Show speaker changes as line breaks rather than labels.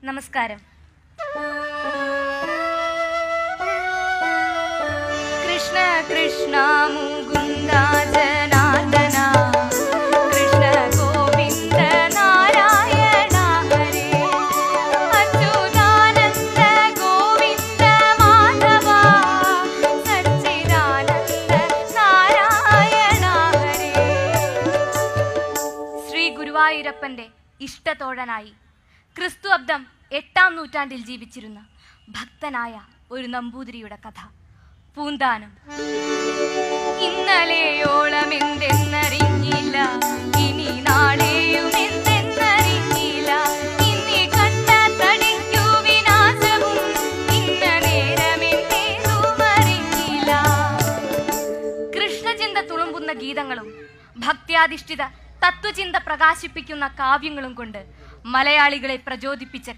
നമസ്കാരം. കൃഷ്ണ കൃഷ്ണ മുകുന്ദ ജനാർദ്ദന, കൃഷ്ണ ഗോവിന്ദ നാരായണ ഹരേ, അച്യുതാനന്ദ ഗോവിന്ദ മാധവ, സച്ചിദാനന്ദ നാരായണ ഹരേ. ശ്രീ ഗുരുവായൂരപ്പന്റെ ഇഷ്ടത്തോഴനായി ക്രിസ്തു അബ്ദം 8-ാം നൂറ്റാണ്ടിൽ ജീവിച്ചിരുന്ന ഭക്തനായ ഒരു നമ്പൂതിരിയുടെ കഥ. പൂന്താനം. ഇന്നലെയോളം എന്തെന്നറിഞ്ഞില്ല, ഇനി നാളെയും എന്തെന്നറിഞ്ഞില്ല, ഇനി കണ്ട തടിക്കു വിനാശവും, ഇന്ന നേരമെന്തേതും അറിഞ്ഞില്ല. കൃഷ്ണചിന്ത തുളുമ്പുന്ന ഗീതങ്ങളും ഭക്ത്യാധിഷ്ഠിത തത്വചിന്ത പ്രകാശിപ്പിക്കുന്ന കാവ്യങ്ങളും കൊണ്ട് മലയാളികളെ പ്രചോദിപ്പിച്ച